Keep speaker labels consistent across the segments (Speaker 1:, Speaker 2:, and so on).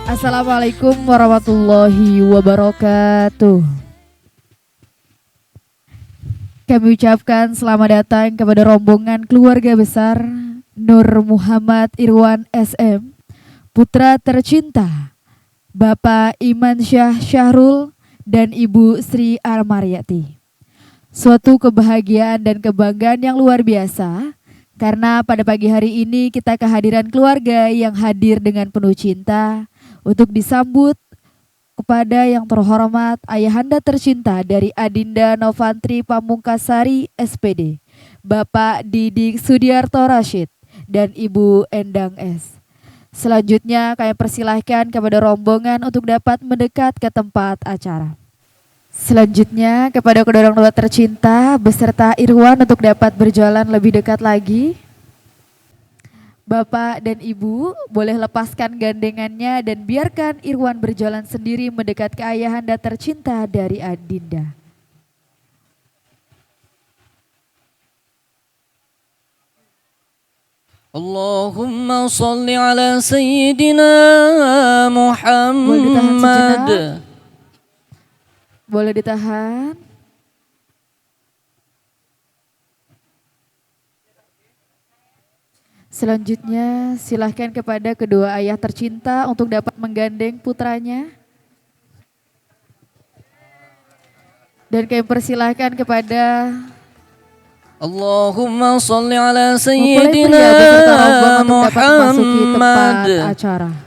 Speaker 1: Assalamualaikum warahmatullahi wabarakatuh. Kami ucapkan selamat datang kepada rombongan keluarga besar Nur Muhammad Irwan SM, putra tercinta Bapak Iman Syah Syahrul dan Ibu Sri Armaryati. Suatu kebahagiaan dan kebanggaan yang luar biasa karena pada pagi hari ini kita kehadiran keluarga yang hadir dengan penuh cinta untuk disambut kepada yang terhormat ayahanda tercinta dari Adinda Novantri Pamungkasari SPD, Bapak Didik Sudiarto Rashid dan Ibu Endang S. Selanjutnya kami persilahkan kepada rombongan untuk dapat mendekat ke tempat acara. Selanjutnya kepada kedua orang tua tercinta beserta Irwan untuk dapat berjalan lebih dekat lagi. Bapak dan Ibu boleh lepaskan gandengannya dan biarkan Irwan berjalan sendiri mendekat ke ayahanda tercinta dari Adinda.
Speaker 2: Allahumma salli ala Sayyidina Muhammad.
Speaker 1: Boleh ditahan. Selanjutnya silahkan kepada kedua ayah tercinta untuk dapat menggandeng putranya. Dan kami persilahkan kepada
Speaker 2: Allahumma salli ala Sayyidina Muhammad.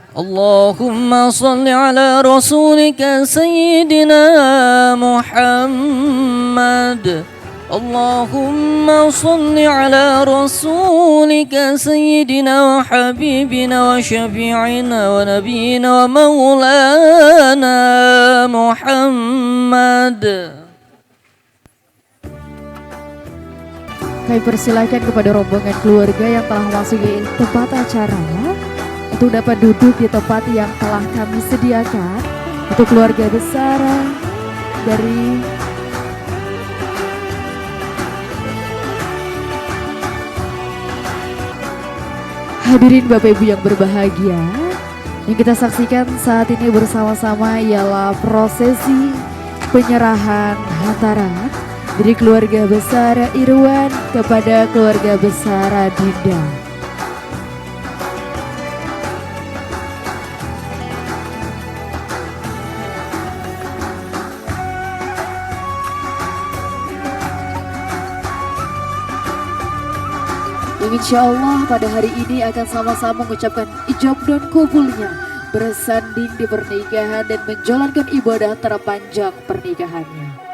Speaker 2: Allahumma salli ala Rasulika Sayyidina Muhammad. Allahumma salli ala Rasulika Sayyidina wa Habibina wa Syafi'ina wa Nabiyina wa Maulana Muhammad.
Speaker 1: Kami persilakan kepada rombongan keluarga yang telah memasuki tempat acara untuk dapat duduk di tempat yang telah kami sediakan untuk keluarga besar dari hadirin Bapak Ibu yang berbahagia. Yang kita saksikan saat ini bersama-sama ialah prosesi penyerahan hantaran dari keluarga besar Irwan kepada keluarga besar Adinda. Yang insya Allah pada hari ini akan sama-sama mengucapkan ijab dan kabulnya, bersanding di pernikahan dan menjalankan ibadah terpanjang pernikahannya.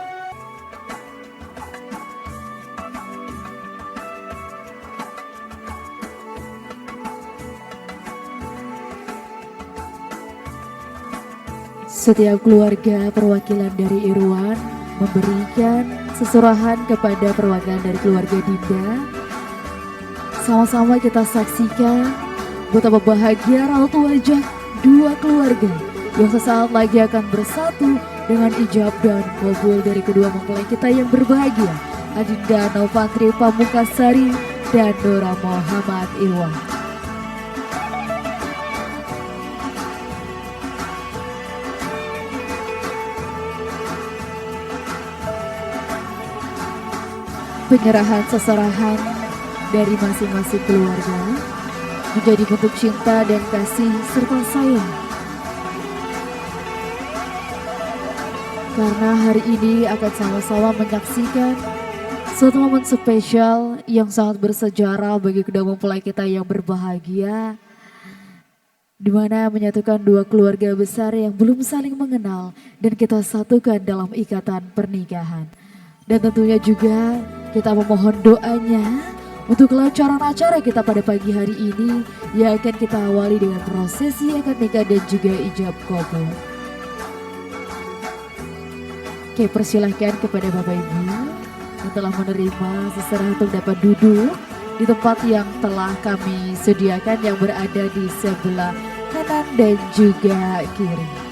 Speaker 1: Setiap keluarga perwakilan dari Irwan memberikan seserahan kepada perwakilan dari keluarga Dinda. Sama-sama kita saksikan betapa bahagia raut wajah dua keluarga yang sesaat lagi akan bersatu dengan ijab dan kabul dari kedua mempelai kita yang berbahagia, Adinda Novantri Pamungkasari dan Nora Muhammad Irwan. Penyerahan seserahan dari masing-masing keluarga menjadi bentuk cinta dan kasih serta sayang. Karena hari ini akan sama-sama menyaksikan suatu momen spesial yang sangat bersejarah bagi kedua mempelai kita yang berbahagia, di mana menyatukan dua keluarga besar yang belum saling mengenal dan kita satukan dalam ikatan pernikahan. Dan tentunya juga kita memohon doanya untuk kelancaran acara kita pada pagi hari ini yang akan kita awali dengan prosesi akad nikah dan juga ijab kabul. Oke, persilahkan kepada Bapak Ibu yang telah menerima seserahan untuk dapat duduk di tempat yang telah kami sediakan yang berada di sebelah kanan dan juga kiri.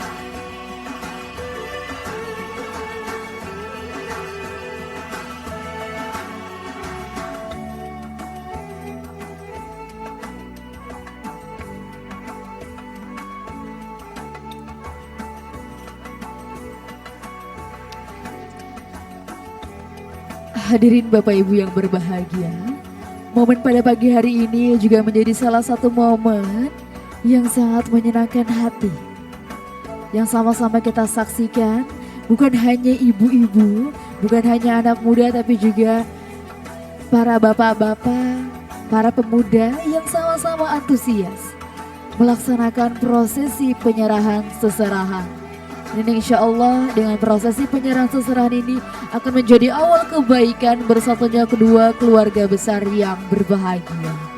Speaker 1: Hadirin Bapak Ibu yang berbahagia, momen pada pagi hari ini juga menjadi salah satu momen yang sangat menyenangkan hati. Yang sama-sama kita saksikan bukan hanya ibu-ibu, bukan hanya anak muda, tapi juga para bapak-bapak, para pemuda yang sama-sama antusias melaksanakan prosesi penyerahan seserahan. Dan insya Allah dengan prosesi penyerahan seserahan ini akan menjadi awal kebaikan bersatunya kedua keluarga besar yang berbahagia.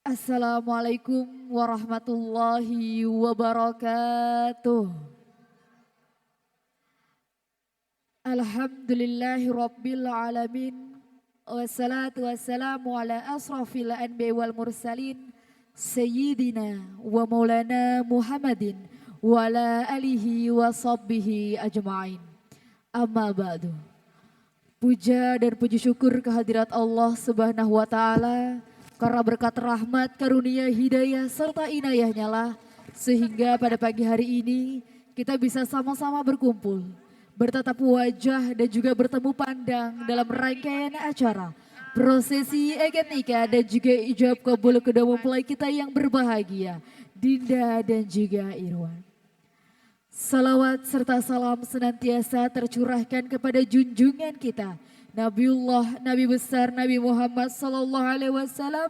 Speaker 1: Assalamualaikum warahmatullahi wabarakatuh. Alhamdulillahi rabbil alamin. Wassalatu wassalamu ala asrafil anbiya wal mursalin Sayyidina wa maulana Muhammadin wa ala alihi wa sahbihi ajma'in. Amma ba'du. Puja dan puji syukur kehadirat Allah Subhanahu wa ta'ala, karena berkat rahmat, karunia, hidayah, serta inayahnya lah, sehingga pada pagi hari ini kita bisa sama-sama berkumpul, bertatap wajah dan juga bertemu pandang dalam rangkaian acara prosesi akad nikah dan juga ijab kabul kedua mempelai kita yang berbahagia, Dinda dan juga Irwan. Salawat serta salam senantiasa tercurahkan kepada junjungan kita Nabiullah, Nabi besar Nabi Muhammad Sallallahu Alaihi Wasallam.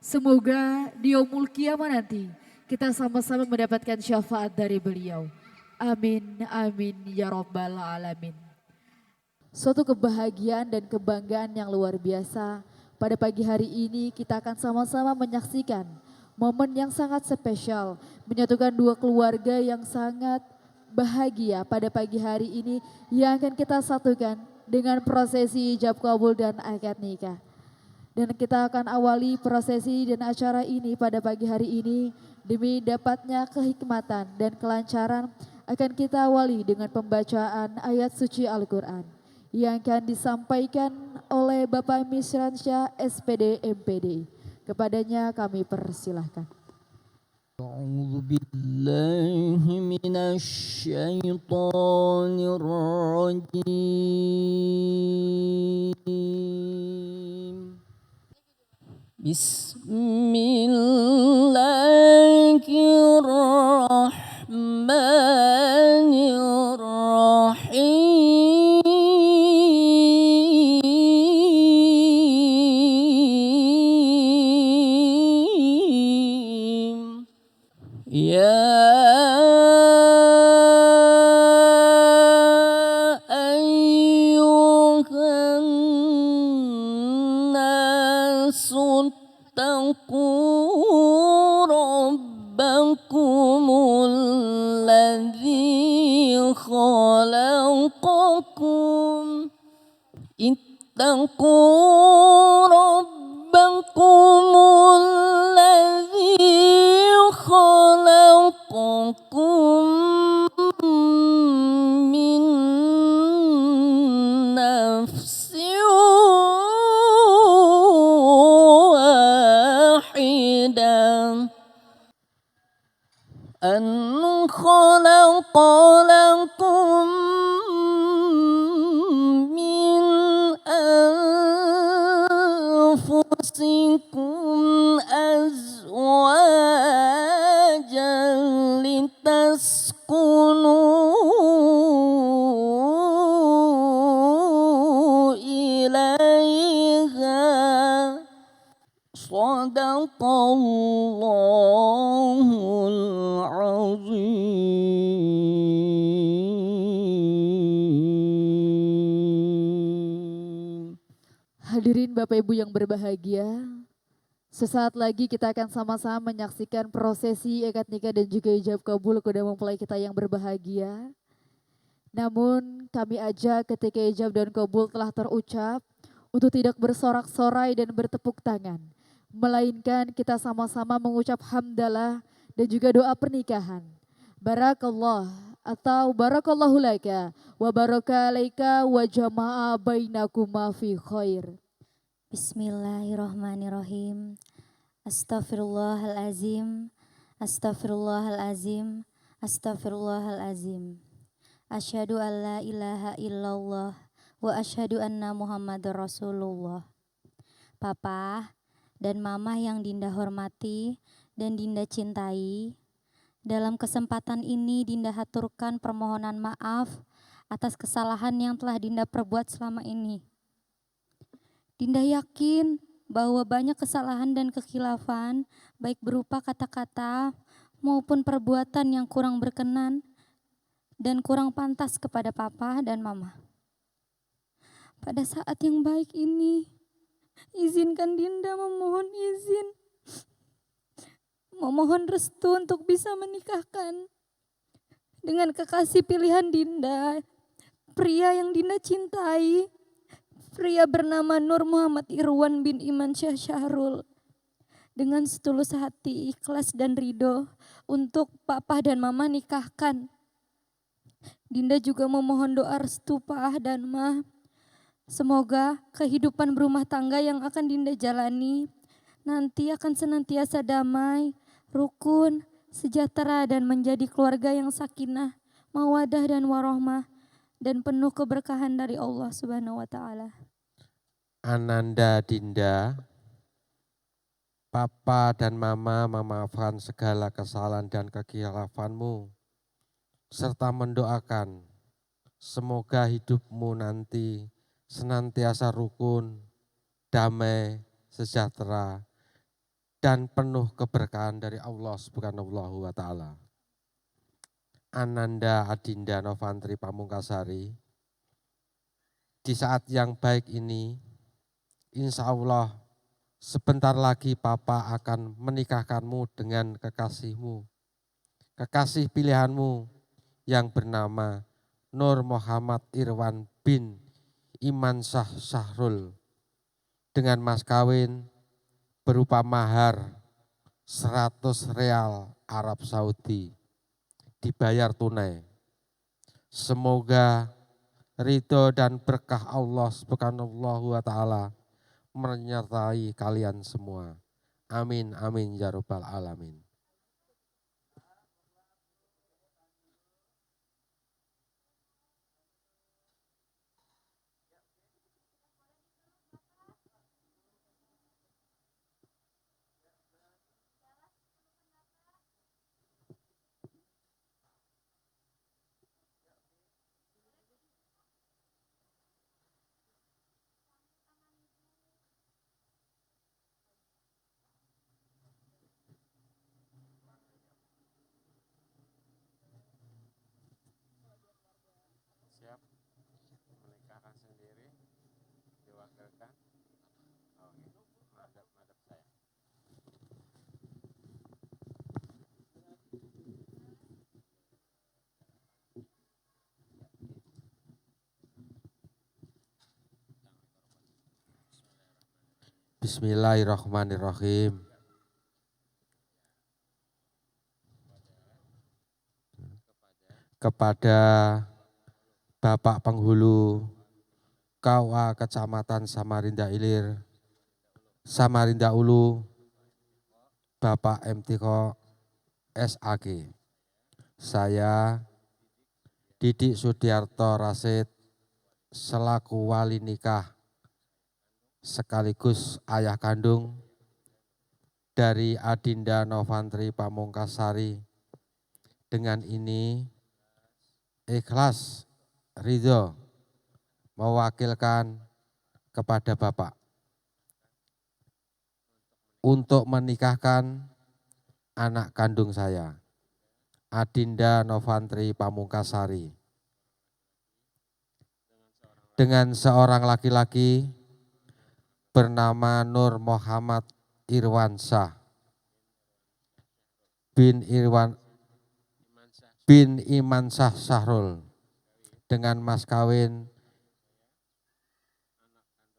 Speaker 1: Semoga di yaumul kiamah nanti kita sama-sama mendapatkan syafaat dari beliau. Amin, amin ya rabbal alamin. Suatu kebahagiaan dan kebanggaan yang luar biasa. Pada pagi hari ini kita akan sama-sama menyaksikan momen yang sangat spesial, menyatukan dua keluarga yang sangat bahagia pada pagi hari ini yang akan kita satukan dengan prosesi ijab kabul dan akad nikah. Dan kita akan awali prosesi dan acara ini pada pagi hari ini demi dapatnya kehikmatan dan kelancaran. Akan kita awali dengan pembacaan ayat suci Al-Quran yang akan disampaikan oleh Bapak Misransyah SPD MPD. Kepadanya kami persilahkan.
Speaker 2: أعوذ بالله من الشيطان الرجيم بسم الله الرحمن الرحيم يا أيها الناس اتقوا ربكم الذي خلقكم اتقوا ربكم الذي خلقكم من نفس واحدة أن خلق لكم من أنفسكم أزواجا لتسكنوا إليها صدق الله العظيم.
Speaker 1: Hadirin Bapak Ibu yang berbahagia, sesaat lagi kita akan sama-sama menyaksikan prosesi akad nikah dan juga ijab kabul kedua mempelai kita yang berbahagia. Namun kami ajak ketika ijab dan kabul telah terucap untuk tidak bersorak-sorai dan bertepuk tangan, melainkan kita sama-sama mengucap hamdalah dan juga doa pernikahan. Barakallah atau barakallahu laka wa baraka alaika wa jama'a bainakuma fi khair.
Speaker 3: Bismillahirrahmanirrahim. Astaghfirullahalazim. Astaghfirullahalazim. Astaghfirullahalazim. Asyhadu an la ilaha illallah wa asyhadu anna Muhammadar Rasulullah. Papa dan Mama yang Dinda hormati dan Dinda cintai, dalam kesempatan ini Dinda haturkan permohonan maaf atas kesalahan yang telah Dinda perbuat selama ini. Dinda yakin bahwa banyak kesalahan dan kekhilafan, baik berupa kata-kata maupun perbuatan yang kurang berkenan dan kurang pantas kepada Papa dan Mama. Pada saat yang baik ini, izinkan Dinda memohon restu untuk bisa menikahkan dengan kekasih pilihan Dinda, pria yang Dinda cintai, pria bernama Nur Muhammad Irwan bin Iman Syah Syahrul. Dengan setulus hati, ikhlas dan ridho untuk Papa dan Mama nikahkan. Dinda juga memohon doa restu Pah dan Ma. Semoga kehidupan berumah tangga yang akan Dinda jalani nanti akan senantiasa damai, rukun, sejahtera dan menjadi keluarga yang sakinah, mawadah dan warohmah dan penuh keberkahan dari Allah Subhanahu wa taala.
Speaker 4: Ananda Dinda, Papa dan Mama memaafkan segala kesalahan dan kekhilaafanmu, serta mendoakan semoga hidupmu nanti senantiasa rukun, damai, sejahtera, dan penuh keberkahan dari Allah Subhanahu wa taala. Ananda Adinda Novantri Pamungkasari, di saat yang baik ini, insya Allah sebentar lagi Papa akan menikahkanmu dengan kekasihmu, kekasih pilihanmu yang bernama Nur Muhammad Irwan bin Iman Syah Syahrul dengan mas kawin berupa mahar 100 real Arab Saudi dibayar tunai. Semoga ridho dan berkah Allah Subhanahu wa taala menyertai kalian semua. Amin amin ya rabbal alamin. Siap menikahkan sendiri, diwakilkan. Oke, madep saya. Bismillahirrahmanirrahim. Kepada Bapak Penghulu KUA Kecamatan Samarinda Ilir, Samarinda Ulu, Bapak MTK SAG. Saya Didik Sudiarto Rasid selaku wali nikah sekaligus ayah kandung dari Adinda Novantri Pamungkasari. Dengan ini ikhlas ridho mewakilkan kepada Bapak untuk menikahkan anak kandung saya, Adinda Novantri Pamungkasari, dengan seorang laki-laki bernama Nur Muhammad Irwan Syah bin Iman Syah Syahrul dengan mas kawin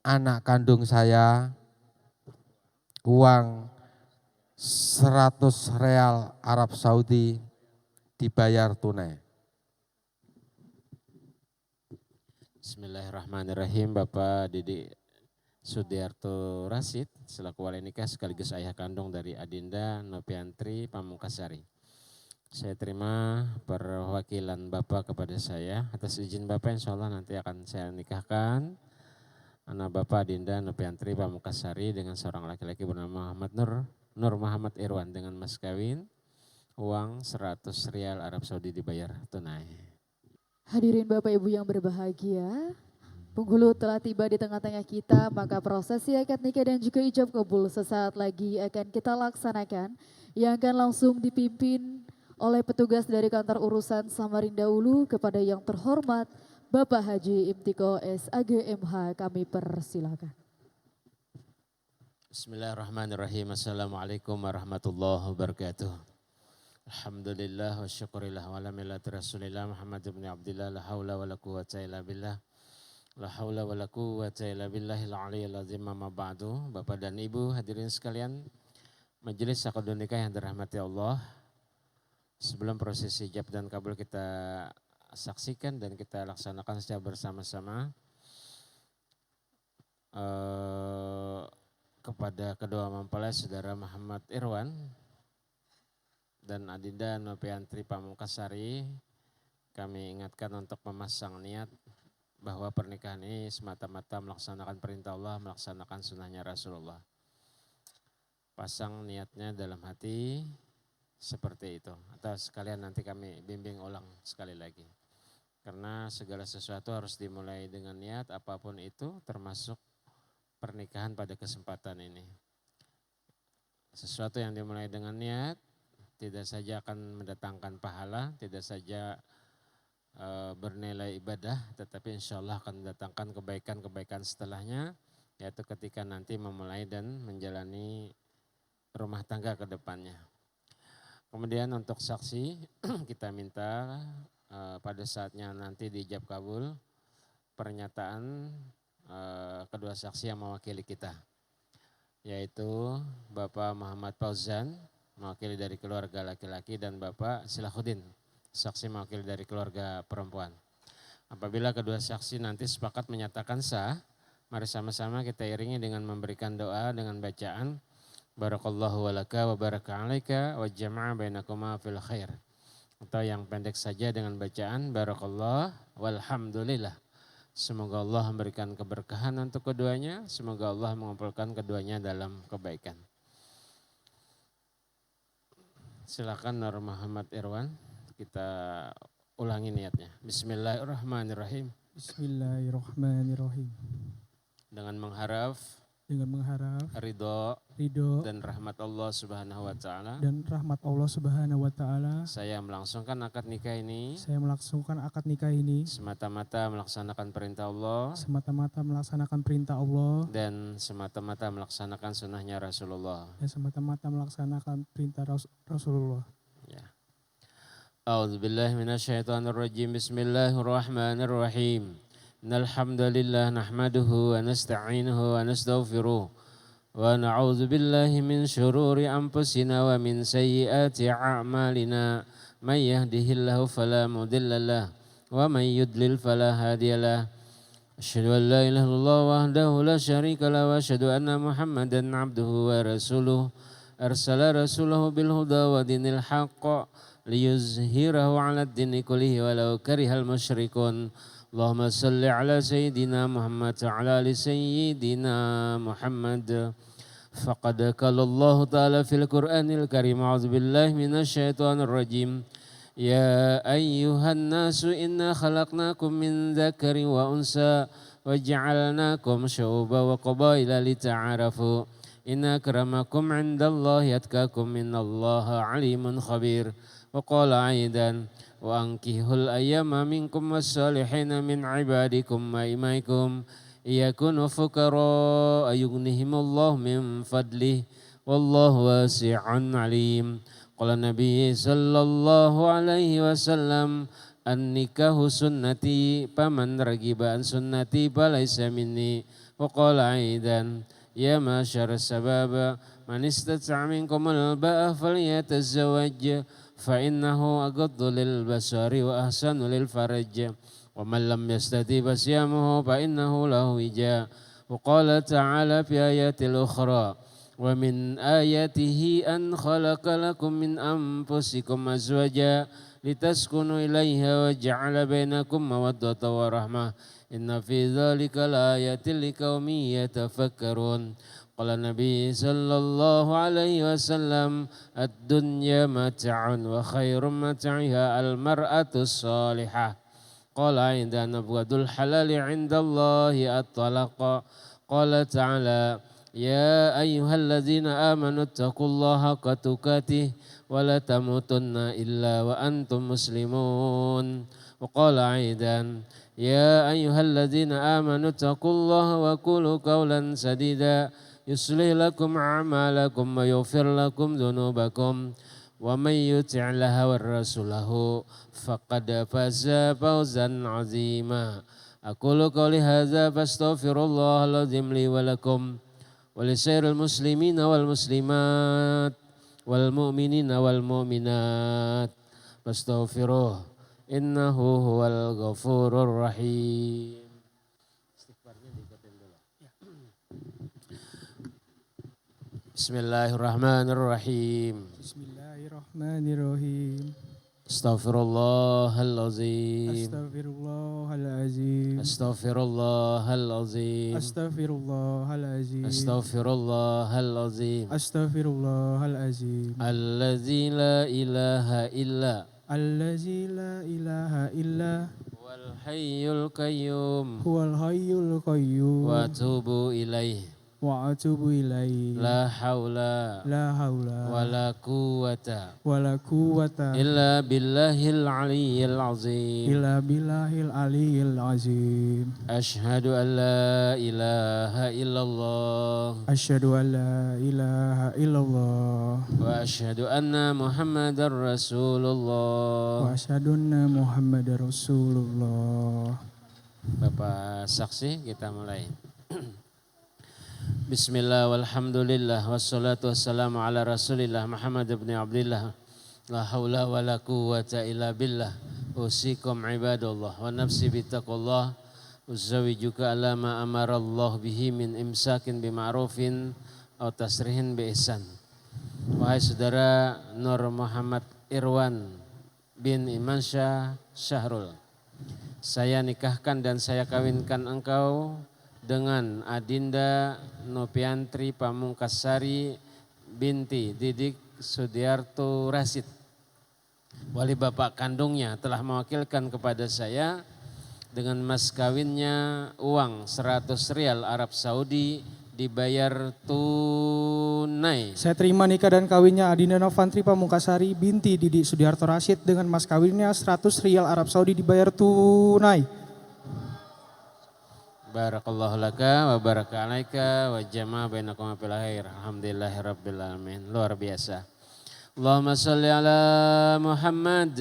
Speaker 4: anak kandung saya uang 100 real Arab Saudi dibayar tunai.
Speaker 5: Bismillahirrahmanirrahim. Bapak Didi Sudiarto Rasid selaku wali nikah sekaligus ayah kandung dari Adinda Nopiantri Pamungkasari. Saya terima perwakilan Bapak kepada saya. Atas izin Bapak insya Allah nanti akan saya nikahkan anak Bapak Adinda Nopiantri Pamungkasari dengan seorang laki-laki bernama Muhammad Nur Muhammad Irwan dengan mas kawin uang 100 rial Arab Saudi dibayar tunai.
Speaker 1: Hadirin Bapak Ibu yang berbahagia, penghulu telah tiba di tengah-tengah kita, maka prosesi akad nikah dan juga ijab kabul sesaat lagi akan kita laksanakan, yang akan langsung dipimpin oleh petugas dari kantor urusan Samarinda Ulu kepada yang terhormat Bapak Haji Imtiko SAG MH, kami persilakan.
Speaker 5: Bismillahirrahmanirrahim. Assalamualaikum warahmatullahi wabarakatuh. Alhamdulillah wa syukurillah wa ala millati rasulillah Muhammad ibn Abdillah la hawla wa la quwwata illa billah. La hawla wa la quwwata illa billahil aliyyil azim amma ba'du. Bapak dan Ibu hadirin sekalian, majelis akad nikah yang dirahmati Allah. Sebelum prosesi ijab dan kabul kita saksikan dan kita laksanakan secara bersama-sama, kepada kedua mempelai saudara Muhammad Irwan dan Adinda Nopiantri Pamungkasari, kami ingatkan untuk memasang niat bahwa pernikahan ini semata-mata melaksanakan perintah Allah, melaksanakan sunnahnya Rasulullah. Pasang niatnya dalam hati seperti itu. Atau sekalian nanti kami bimbing ulang sekali lagi. Karena segala sesuatu harus dimulai dengan niat, apapun itu termasuk pernikahan pada kesempatan ini. Sesuatu yang dimulai dengan niat tidak saja akan mendatangkan pahala, tidak saja bernilai ibadah, tetapi insya Allah akan mendatangkan kebaikan-kebaikan setelahnya, yaitu ketika nanti memulai dan menjalani rumah tangga ke depannya. Kemudian untuk saksi kita minta pada saatnya nanti diijab kabul pernyataan kedua saksi yang mewakili kita, yaitu Bapak Muhammad Fauzan mewakili dari keluarga laki-laki dan Bapak Silahuddin saksi mewakili dari keluarga perempuan. Apabila kedua saksi nanti sepakat menyatakan sah, mari sama-sama kita iringi dengan memberikan doa dengan bacaan Barakallahu walaka wa baraka alaika wa jama'a bainakuma fil khair. Atau yang pendek saja dengan bacaan Barakallah walhamdulillah. Semoga Allah memberikan keberkahan untuk keduanya, semoga Allah mengumpulkan keduanya dalam kebaikan. Silakan Nur Muhammad Irwan, kita ulangi niatnya. Bismillahirrahmanirrahim.
Speaker 6: Bismillahirrahmanirrahim.
Speaker 5: Dengan mengharap ridho dan rahmat Allah Subhanahu wa taala. Saya melangsungkan akad nikah ini. Semata-mata melaksanakan perintah Allah. Dan semata-mata melaksanakan sunnahnya Rasulullah. Ya. A'udzubillahi minasyaitonirrajim. Bismillahirrahmanirrahim. Innal hamdalillah nahmaduhu wa nasta'inuhu wa nastaghfiruh wa na'udzu billahi min syururi anfusina wa min sayyiati a'malina may yahdihillahu fala mudhillalah wa may yudlil fala hadiyalah. Asyhadu an la ilaha illallah wahdahu la syarika lah wa asyhadu anna Muhammadan 'abduhu wa rasuluh arsala rasulahu bil huda wa dinil haqq liyuzhirahu 'alad dini kullihi walau karihal musyrikun. Allahumma salli ala Sayyidina Muhammad wa ala ali Sayyidina Muhammad. Faqad qala Allah Ta'ala fil Qur'anil Karim. A'udzu billahi minasyaitonir rajim. Ya ayyuhan nasu inna khalaqnakum min dzakarin wa unsa wa ja'alnakum syu'uban wa qabaila lita'arafu. Inna akramakum 'indallahi atqakum innallaha 'alimun khabir. Wa qala aidan wa ankihul ayyama minkum was-salihina min ibadikum wa imaikum yakunu fuqara ayughnihimullahu min fadlih wallahu wasi'un alim. Qala Nabi sallallahu alaihi wasallam an-nikahu sunnati faman ragiba an sunnati falaysa minni. Wa qala aidan ya masyara sababa man istata'a minkum al-ba'a falyatazawwaj fa innahu aghaddu lil basari wa ahsanu lil faraj ومن لم يستطع فصيامه فإنه له وجاء. وقال تعالى في آيات الأخرى ومن آياته أن خلق لكم من أنفسكم أزواجا لتسكنوا إليها وجعل بينكم مودة ورحمة إن في ذلك لآيات لقوم يتفكرون. قال النبي صلى الله عليه وسلم الدنيا متاع وخير متاعها المرأة الصالحة. قال أيضا أبغض الحلال عند الله الطلاق. قال تعالى يا أيها الذين آمنوا اتقوا الله حق تقاته ولا تموتن إلا وأنتم مسلمون. وقال أيضا يا أيها الذين آمنوا اتقوا الله وقولوا قولا سديدا يصلح لكم أعمالكم ويغفر لكم ذنوبكم ومن يطع الله ورسوله فقد فاز فوزا عظيما. أقول قولي هذا فاستغفر الله العظيم لي ولكم ولسائر المسلمين والمسلمات والمؤمنين والمؤمنات فاستغفروه إنه هو الغفور الرحيم. Bismillahirrahmanirrahim.
Speaker 6: Bismillahirrahmanirrahim.
Speaker 5: Astaghfirullahalazim.
Speaker 6: Astaghfirullahalazim.
Speaker 5: Astaghfirullahalazim.
Speaker 6: Astaghfirullahalazim.
Speaker 5: Astaghfirullahalazim.
Speaker 6: Astaghfirullahalazim.
Speaker 5: Allazi la ilaha illa
Speaker 6: Allazi la ilaha illa
Speaker 5: wal hayyul qayyum
Speaker 6: huwal hayyul qayyum
Speaker 5: wa atubu ilaih.
Speaker 6: wa atubu ilaihi.
Speaker 5: La haula
Speaker 6: La haula
Speaker 5: wala quwwata
Speaker 6: wala quwwata
Speaker 5: illa billahil aliyyil azim.
Speaker 6: illa billahil aliyyil azim.
Speaker 5: Asyhadu an la ilaha illallah
Speaker 6: Asyhadu an la ilaha illallah
Speaker 5: wa asyhadu anna Muhammadar Rasulullah.
Speaker 6: wa asyhadu anna Muhammadar Rasulullah.
Speaker 5: Bapak saksi, kita mulai. Bismillah walhamdulillah wassalatu wassalamu ala rasulillah Muhammad ibn Abdillah. La hawla wa la quwwata illa billah. Usikum ibadallah wa nafsi bitaqullah. Uzawijuka ala ma amarallah bihi min imsakin bima'rufin atau tasrihin bi ihsan. Wahai saudara Nur Muhammad Irwan bin Imansyah Syahrul, saya nikahkan dan saya kawinkan engkau dengan Adinda Nopiantri Pamungkasari binti Didik Sudiarto Rasid. Wali bapak kandungnya telah mewakilkan kepada saya dengan mas kawinnya uang 100 rial Arab Saudi dibayar tunai.
Speaker 6: Saya terima nikah dan kawinnya Adinda Novantri Pamungkasari binti Didik Sudiarto Rasid dengan mas kawinnya 100 rial Arab Saudi dibayar tunai.
Speaker 5: Barakallahu laka wa baraka alaika wa jama'a bainakum fil khair. Alhamdulillahirabbil alamin. Luar biasa. Allahumma shalli ala Muhammad.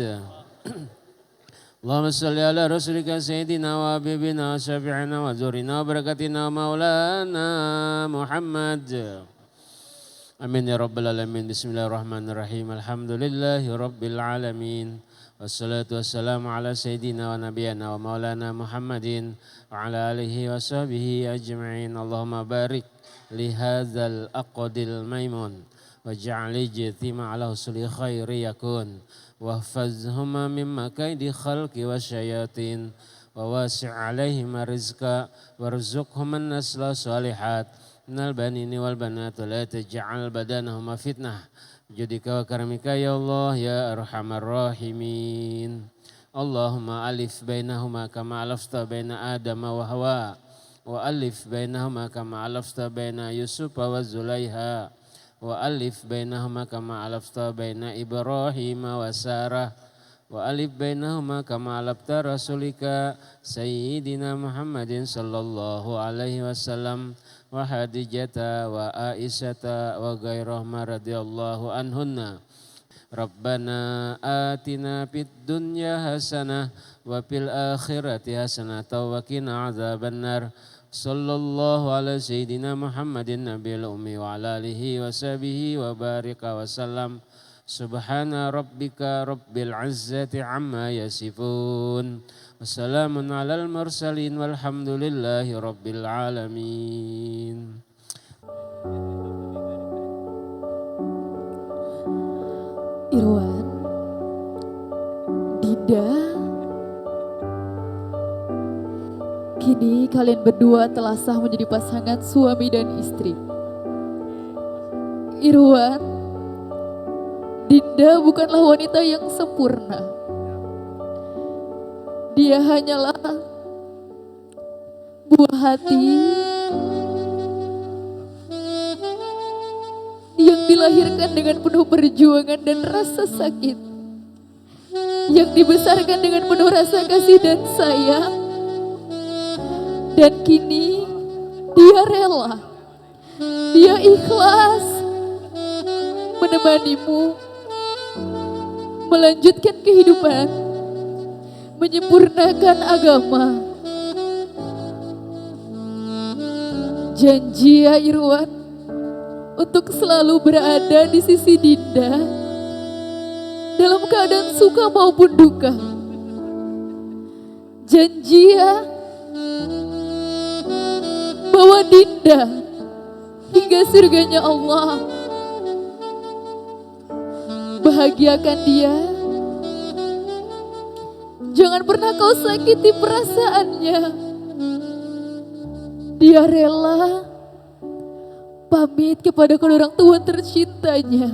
Speaker 5: Allahumma shalli ala rasulika sayyidina wa habibina wa syafi'ina wa zurina wa barakatina wa maulana Muhammad. Amin ya rabbal alamin. Bismillahirrahmanirrahim. Alhamdulillahi rabbil alamin. Wassalatu wassalamu ala sayyidina wa nabiyana wa maulana Muhammadin wa ala alihi wa sahbihi ajma'in. Allahumma barik li hadzal aqdil maimun waj'al ijtima ala husuli khairi yakun wahfazhuma mimma kaidi khalqi wasyayatin wa wasi' alaihim rizqa warzuqhum an-nasla salihat minal banini wal banat la taj'al badanahuma fitnah judika wa karamika ya Allah ya arhamar rahimin. Allahumma alif bainahuma kama alafta baina Adam wa Hawa wa alif bainahuma kama alafta baina Yusuf wa Zulaiha wa alif bainahuma kama alafta baina Ibrahim wa Sarah wa alif bainahuma kama alafta rasulika sayyidina Muhammadin sallallahu alaihi wasallam wa Hadijata wa Aisyata wa ghairahma radhiyallahu anhunna. Rabbana atina fid dunya hasanah wa fil akhirati hasanah wa qina adzabannar. Sallallahu ala sayyidina Muhammadin nabiyil ummi wa ala alihi wa sahbihi wa barika wa sallam. Subhana rabbika rabbil izzati amma yasifun. Wassalamun alal mursalin walhamdulillahi rabbil alamin.
Speaker 1: Irwan, Dinda, kini kalian berdua telah sah menjadi pasangan suami dan istri. Irwan, Dinda bukanlah wanita yang sempurna. Dia hanyalah buah hati yang dilahirkan dengan penuh perjuangan dan rasa sakit, yang dibesarkan dengan penuh rasa kasih dan sayang, dan kini dia rela, dia ikhlas menemanimu melanjutkan kehidupan, menyempurnakan agama. Janji ya Irwan untuk selalu berada di sisi Dinda dalam keadaan suka maupun duka. Janji ya bahwa Dinda hingga surganya Allah. Bahagiakan dia. Jangan pernah kau sakiti perasaannya. Dia rela pamit kepada kedua orang tua tercintanya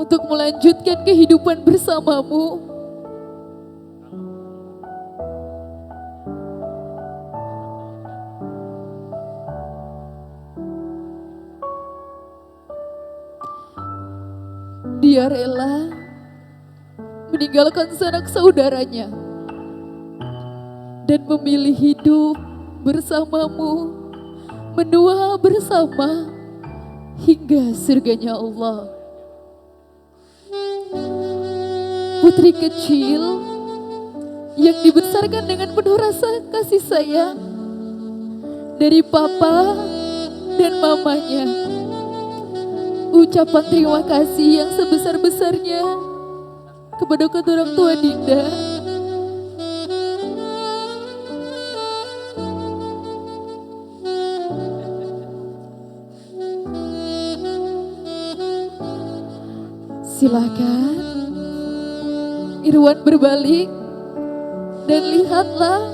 Speaker 1: untuk melanjutkan kehidupan bersamamu. Dia rela meninggalkan sanak saudaranya dan memilih hidup bersamamu, menua bersama hingga surganya Allah. Putri kecil yang dibesarkan dengan penuh rasa kasih sayang dari papa dan mamanya. Ucapan terima kasih yang sebesar-besarnya kepada kedua orang tua Dinda. Silakan Irwan berbalik dan lihatlah,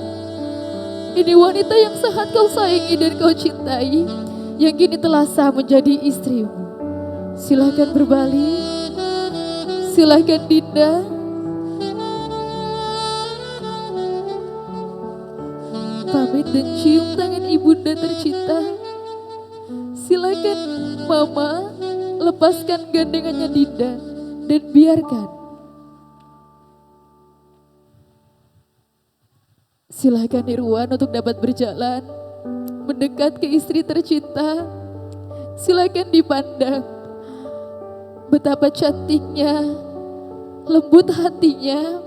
Speaker 1: ini wanita yang sangat kau sayangi dan kau cintai, yang kini telah sah menjadi istrimu. Silakan berbalik, silakan Dinda. Pamit dan cium tangan ibunda tercinta. Silakan Mama lepaskan gandengannya Dinda dan biarkan. Silakan Irwan untuk dapat berjalan mendekat ke istri tercinta. Silakan dipandang betapa cantiknya, lembut hatinya.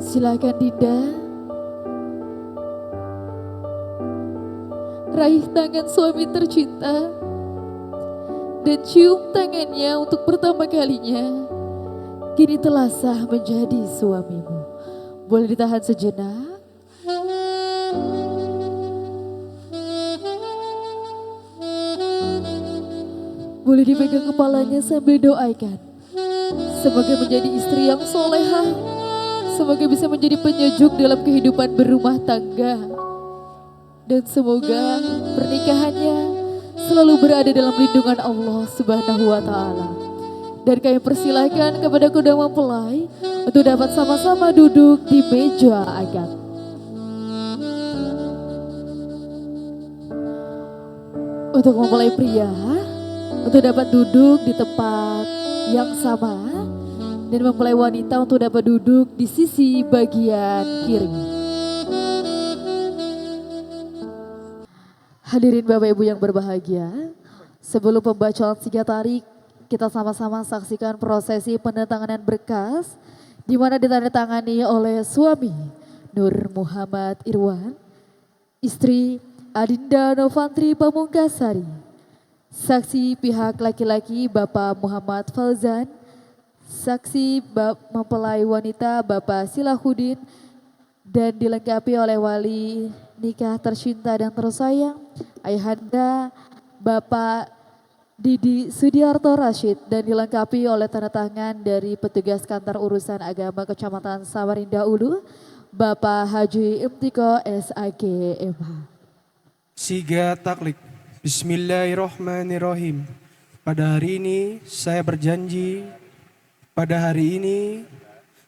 Speaker 1: Silakan Dinda raih tangan suami tercinta dan cium tangannya untuk pertama kalinya. Kini telah sah menjadi suamimu. Boleh ditahan sejenak. Boleh dipegang kepalanya sambil doakan. Semoga menjadi istri yang solehah. Semoga bisa menjadi penyejuk dalam kehidupan berumah tangga. Dan semoga pernikahannya selalu berada dalam lindungan Allah Subhanahu wa Ta'ala. Dan kami persilahkan kepada kedua mempelai untuk dapat sama-sama duduk di meja akad. Untuk mempelai pria, untuk dapat duduk di tempat yang sama, dan mempelai wanita untuk dapat duduk di sisi bagian kiri. Hadirin Bapak Ibu yang berbahagia, sebelum pembacaan sigat tarik, kita sama-sama saksikan prosesi penandatanganan berkas di mana ditandatangani oleh suami Nur Muhammad Irwan, istri Adinda Novantri Pamungkasari. Saksi pihak laki-laki Bapak Muhammad Fauzan, saksi mempelai wanita Bapak Silahudin, dan dilengkapi oleh wali nikah tercinta dan tersayang Ayahanda Bapak Didi Sudiarto Rashid, dan dilengkapi oleh tanda tangan dari petugas kantor urusan agama Kecamatan Samarinda Ulu Bapak Haji Imtiko SAG MH.
Speaker 6: Siga taklik. Bismillahirrahmanirrahim. Pada hari ini saya berjanji, pada hari ini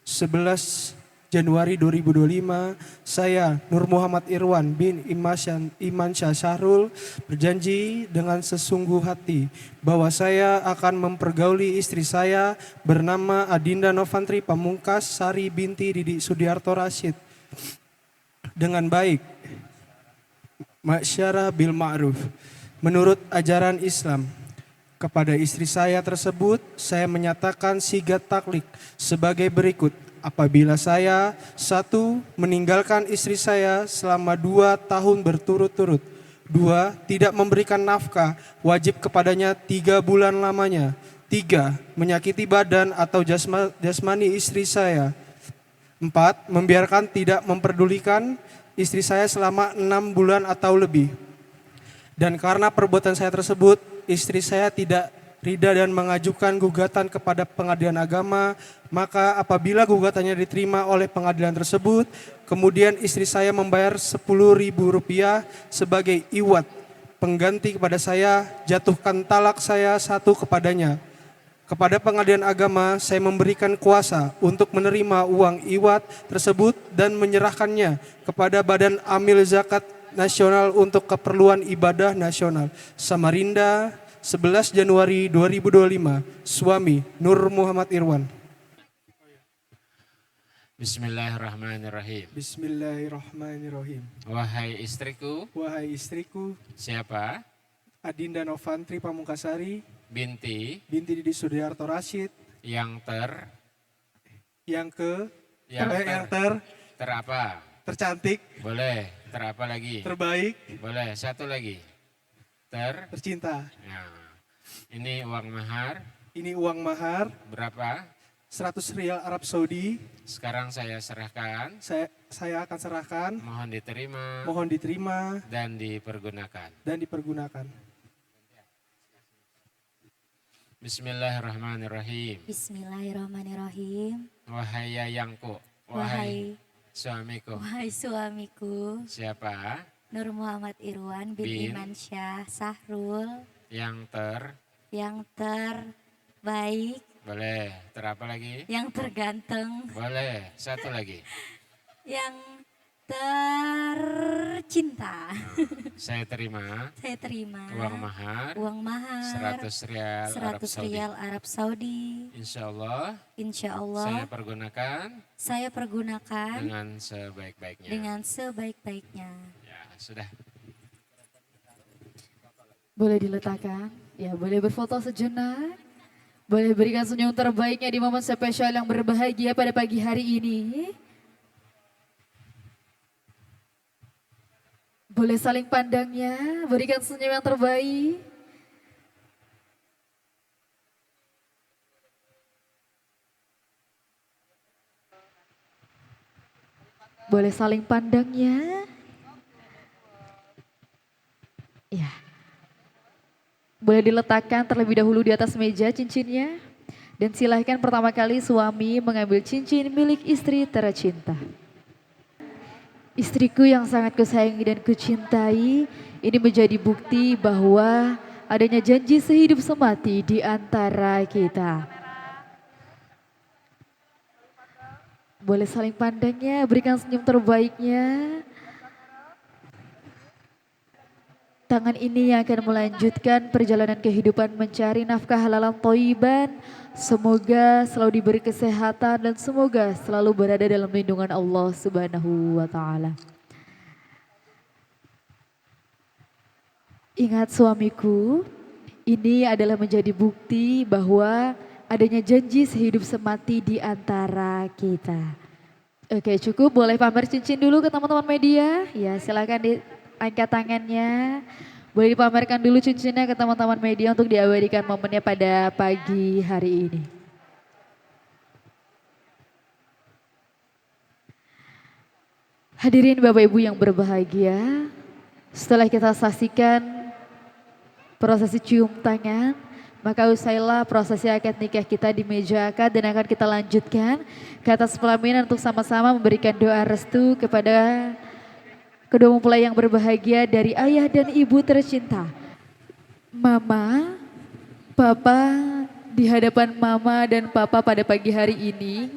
Speaker 6: 11 Januari 2025, saya Nur Muhammad Irwan bin Imansyah Syahrul berjanji dengan sesungguh hati bahwa saya akan mempergauli istri saya bernama Adinda Novantri Pamungkas Sari binti Didi Sudiarto Rashid dengan baik, masyarah bil ma'ruf, menurut ajaran Islam. Kepada istri saya tersebut, saya menyatakan sigat taklik sebagai berikut. Apabila saya, 1. Meninggalkan istri saya selama 2 tahun berturut-turut. 2. Tidak memberikan nafkah wajib kepadanya 3 bulan lamanya. 3. Menyakiti badan atau jasmani istri saya. 4. Membiarkan tidak memperdulikan istri saya selama 6 bulan atau lebih. Dan karena perbuatan saya tersebut, istri saya tidak rida dan mengajukan gugatan kepada pengadilan agama, maka apabila gugatannya diterima oleh pengadilan tersebut, kemudian istri saya membayar Rp10.000 sebagai iwat pengganti kepada saya, jatuhkan talak saya 1 kepadanya. Kepada pengadilan agama, saya memberikan kuasa untuk menerima uang iwat tersebut dan menyerahkannya kepada Badan Amil Zakat Nasional untuk keperluan ibadah nasional. Samarinda, 11 Januari 2025. Suami Nur Muhammad Irwan.
Speaker 5: Bismillahirrahmanirrahim.
Speaker 6: Bismillahirrahmanirrahim.
Speaker 5: Wahai istriku,
Speaker 6: Wahai istriku,
Speaker 5: siapa?
Speaker 6: Adinda Novantri Pamungkasari
Speaker 5: Binti
Speaker 6: binti Didi Sudiarto Rashid
Speaker 5: yang ter apa?
Speaker 6: tercantik,
Speaker 5: Boleh. Ter apa lagi?
Speaker 6: terbaik,
Speaker 5: Boleh. Satu lagi.
Speaker 6: tercinta.
Speaker 5: Nah, ini uang mahar.
Speaker 6: Ini uang mahar
Speaker 5: Berapa?
Speaker 6: 100 rial Arab Saudi.
Speaker 5: Sekarang saya serahkan.
Speaker 6: Saya akan serahkan.
Speaker 5: Mohon diterima
Speaker 6: Dan
Speaker 5: dipergunakan.
Speaker 6: dipergunakan.
Speaker 5: Bismillahirrahmanirrahim.
Speaker 3: Bismillahirrahmanirrahim.
Speaker 5: Wahai yayangku.
Speaker 3: Wahai
Speaker 5: suamiku.
Speaker 3: suamiku,
Speaker 5: Siapa?
Speaker 3: Nur Muhammad Irwan bin
Speaker 5: Bin.
Speaker 3: Imansyah Sahrul,
Speaker 5: Yang
Speaker 3: yang terbaik,
Speaker 5: boleh. Ter apa lagi?
Speaker 3: yang terganteng,
Speaker 5: Boleh. Satu lagi.
Speaker 3: yang tercinta.
Speaker 5: Saya terima
Speaker 3: Saya terima
Speaker 5: uang mahar
Speaker 3: uang mahar
Speaker 5: 100 rial Arab
Speaker 3: 100
Speaker 5: Saudi.
Speaker 3: rial Arab Saudi.
Speaker 5: Insya Allah
Speaker 3: Insya
Speaker 5: saya
Speaker 3: Allah
Speaker 5: pergunakan dengan sebaik-baiknya.
Speaker 3: dengan sebaik-baiknya.
Speaker 5: Ya, sudah.
Speaker 1: Boleh diletakkan, ya boleh berfoto sejenak. Boleh berikan senyum terbaiknya di momen spesial yang berbahagia pada pagi hari ini. Boleh saling pandangnya, berikan senyum yang terbaik. Boleh saling pandangnya. Ya. Boleh diletakkan terlebih dahulu di atas meja cincinnya. Dan silahkan pertama kali suami mengambil cincin milik istri tercinta. Istriku yang sangat kusayangi dan kucintai, ini menjadi bukti bahwa adanya janji sehidup semati di antara kita. Boleh saling pandangnya, berikan senyum terbaiknya. Tangan ini yang akan melanjutkan perjalanan kehidupan mencari nafkah halalan thayyiban. Semoga selalu diberi kesehatan dan semoga selalu berada dalam lindungan Allah Subhanahu wa taala. Ingat suamiku, ini adalah menjadi bukti bahwa adanya janji sehidup semati di antara kita. Oke, cukup, boleh pamer cincin dulu ke teman-teman media. Ya, silakan diangkat tangannya. Boleh dipamerkan dulu cincinnya ke teman-teman media untuk diabadikan momennya pada pagi hari ini. Hadirin Bapak Ibu yang berbahagia, setelah kita saksikan prosesi cium tangan, maka usailah prosesi akad nikah kita di meja akad dan akan kita lanjutkan ke atas pelaminan untuk sama-sama memberikan doa restu kepada kedua mempelai yang berbahagia dari ayah dan ibu tercinta. Mama, Papa, di hadapan Mama dan Papa pada pagi hari ini,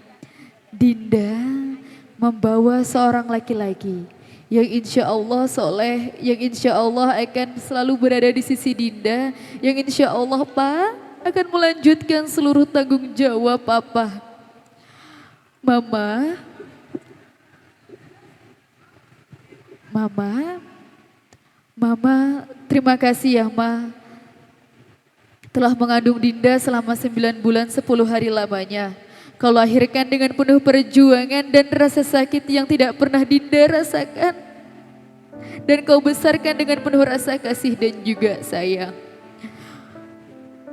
Speaker 1: Dinda membawa seorang laki-laki yang insya Allah soleh, yang insya Allah akan selalu berada di sisi Dinda, yang insya Allah Pak akan melanjutkan seluruh tanggung jawab Papa. Mama, terima kasih ya Ma, telah mengandung Dinda selama 9 bulan 10 hari lamanya. Kau lahirkan dengan penuh perjuangan dan rasa sakit yang tidak pernah Dinda rasakan. Dan kau besarkan dengan penuh rasa kasih dan juga sayang.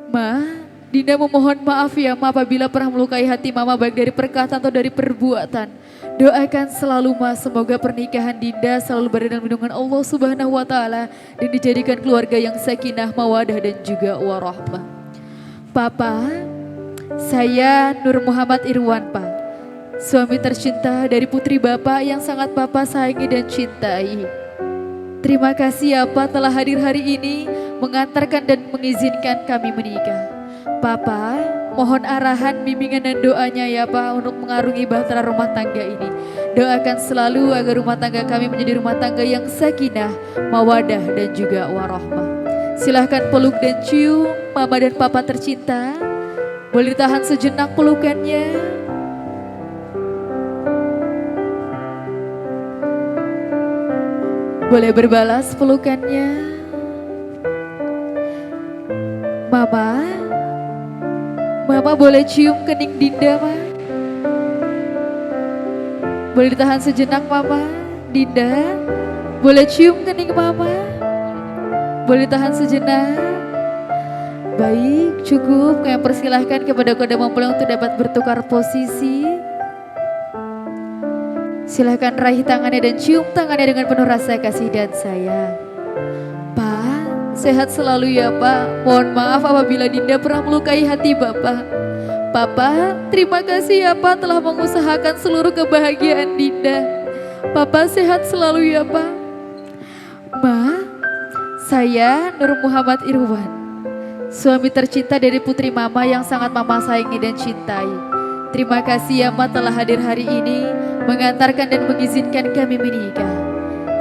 Speaker 1: Ma, Dinda memohon maaf ya Ma apabila pernah melukai hati Mama baik dari perkataan atau dari perbuatan. Doakan selalu Ma semoga pernikahan Dinda selalu berada dalam lindungan Allah Subhanahu wa taala dan dijadikan keluarga yang sakinah, mawadah dan juga warahmah. Papa, saya Nur Muhammad Irwan Pak, suami tercinta dari putri Bapak yang sangat Papa sayangi dan cintai. Terima kasih ya Pak telah hadir hari ini mengantarkan dan mengizinkan kami menikah. Papa, mohon arahan, bimbingan dan doanya ya Pak untuk mengarungi bahtera rumah tangga ini. Doakan selalu agar rumah tangga kami menjadi rumah tangga yang sakinah, mawadah dan juga warahmah. Silahkan peluk dan cium Mama dan Papa tercinta. Boleh ditahan sejenak pelukannya. Boleh berbalas pelukannya. Mama boleh cium kening Dinda, Ma. Boleh ditahan sejenak, Mama. Dinda, boleh cium kening Mama. Boleh ditahan sejenak. Baik, cukup. Kami persilahkan kepada kedua mempelai untuk dapat bertukar posisi. Silahkan raih tangannya dan cium tangannya dengan penuh rasa kasih dan sayang. Pak, sehat selalu ya Pak. Mohon maaf apabila Dinda pernah melukai hati Bapak. Papa, terima kasih ya Pak telah mengusahakan seluruh kebahagiaan Dinda. Papa sehat selalu ya Pak. Ma, saya Nur Muhammad Irwan, suami tercinta dari putri Mama yang sangat Mama sayangi dan cintai. Terima kasih ya Ma telah hadir hari ini mengantarkan dan mengizinkan kami menikah.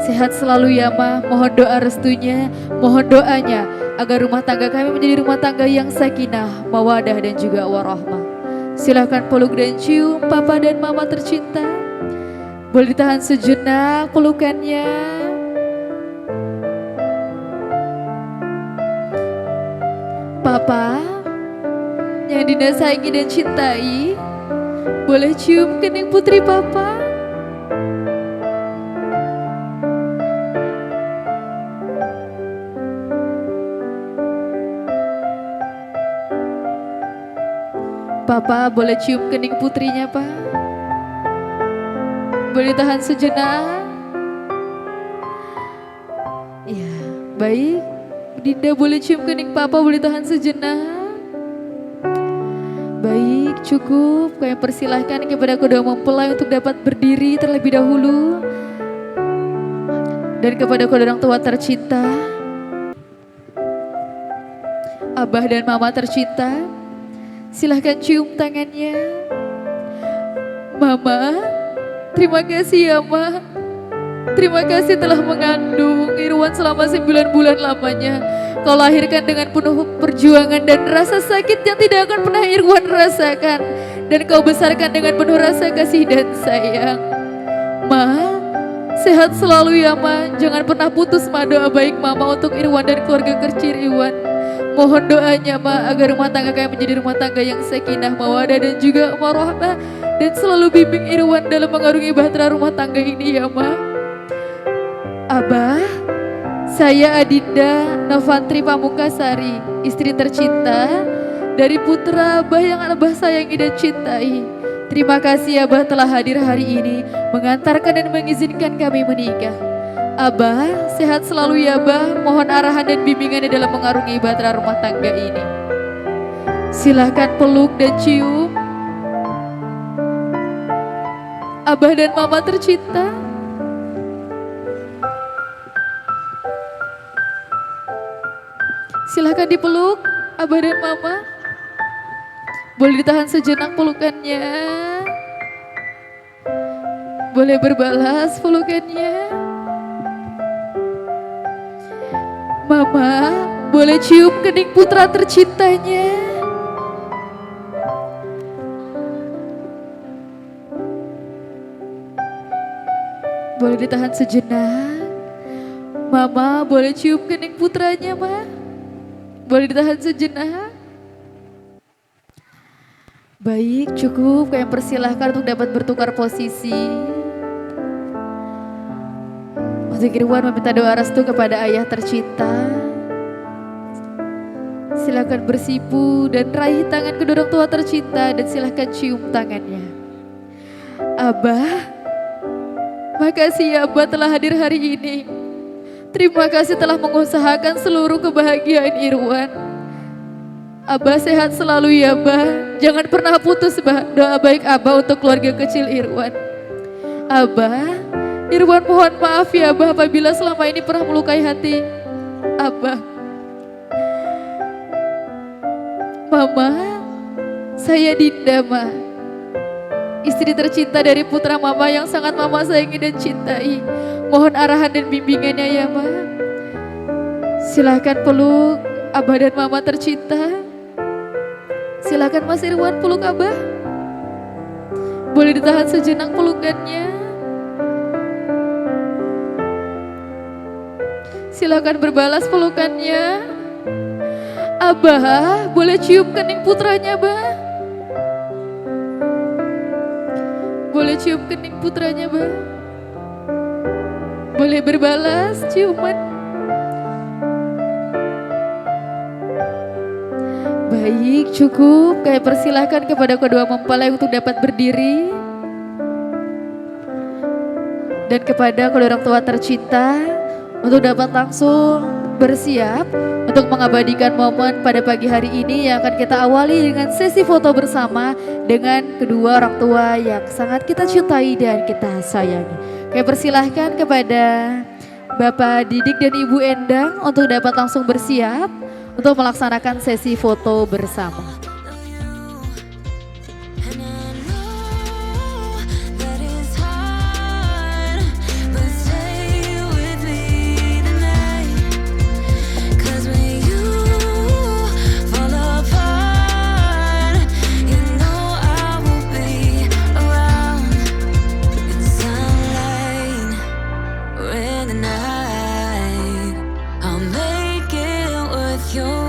Speaker 1: Sehat selalu ya Ma, mohon doa restunya, mohon doanya agar rumah tangga kami menjadi rumah tangga yang sakinah, mawadah dan juga warahmah. Silahkan peluk dan cium Papa dan Mama tercinta. Boleh ditahan sejenak pelukannya. Papa, yang Dinda sayangi dan cintai, boleh cium kening putri Papa. Papa boleh cium kening putrinya Pak. Boleh tahan sejenak. Ya, baik. Dinda boleh cium kening Papa, boleh tahan sejenak. Baik, cukup. Kami persilahkan kepada kedua mempelai untuk dapat berdiri terlebih dahulu. Dan kepada kedua orang tua tercinta, Abah dan Mama tercinta, silahkan cium tangannya. Mama, terima kasih ya Ma. Terima kasih telah mengandung Irwan selama 9 bulan lamanya. Kau lahirkan dengan penuh perjuangan dan rasa sakit yang tidak akan pernah Irwan rasakan. Dan kau besarkan dengan penuh rasa kasih dan sayang. Ma, sehat selalu ya Ma. Jangan pernah putus Ma doa baik Mama untuk Irwan dan keluarga kecil Irwan. Mohon doanya Ma agar rumah tangga kami menjadi rumah tangga yang sakinah, mawadah dan juga warahmah. Dan selalu bimbing Irwan dalam mengarungi bahtera rumah tangga ini ya Ma. Abah, Saya Adinda Novantri Pamungkasari, istri tercinta dari putra Abah yang Abah sayangi dan cintai. Terima kasih Abah telah hadir hari ini, mengantarkan dan mengizinkan kami menikah. Abah, sehat selalu ya Abah, mohon arahan dan bimbingannya dalam mengarungi bahtera rumah tangga ini. Silahkan peluk dan cium Abah dan Mama tercinta. Silahkan dipeluk Abah dan Mama. Boleh ditahan sejenak pelukannya. Boleh berbalas pelukannya. Mama, boleh cium kening putra tercintanya. Boleh ditahan sejenak. Mama, boleh cium kening putranya, Ma. Boleh ditahan sejenak. Baik, cukup. Kami persilahkan untuk dapat bertukar posisi. Untuk Irwan meminta doa restu kepada ayah tercinta. Silakan bersipu dan raih tangan kedua orang tua tercinta dan silakan cium tangannya. Abah, makasih ya Abah telah hadir hari ini. Terima kasih telah mengusahakan seluruh kebahagiaan Irwan. Abah sehat selalu ya Abah. Jangan pernah putus doa baik Abah untuk keluarga kecil Irwan. Abah, Irwan mohon maaf ya Abah apabila selama ini pernah melukai hati Abah. Mama, saya Dinda Ma, istri tercinta dari putra Mama yang sangat Mama sayangi dan cintai. Mohon arahan dan bimbingannya ya Ma. Silahkan peluk Abah dan Mama tercinta. Silahkan Mas Irwan peluk Abah. Boleh ditahan sejenak pelukannya. Silahkan berbalas pelukannya. Abah, boleh cium kening putranya Abah. Boleh cium kening putranya Abah. Boleh berbalas ciuman. Baik, cukup. Kami persilahkan kepada kedua mempelai untuk dapat berdiri. Dan kepada kedua orang tua tercinta untuk dapat langsung bersiap untuk mengabadikan momen pada pagi hari ini yang akan kita awali dengan sesi foto bersama dengan kedua orang tua yang sangat kita cintai dan kita sayangi. Kami persilahkan kepada Bapak Didik dan Ibu Endang untuk dapat langsung bersiap untuk melaksanakan sesi foto bersama.
Speaker 7: Your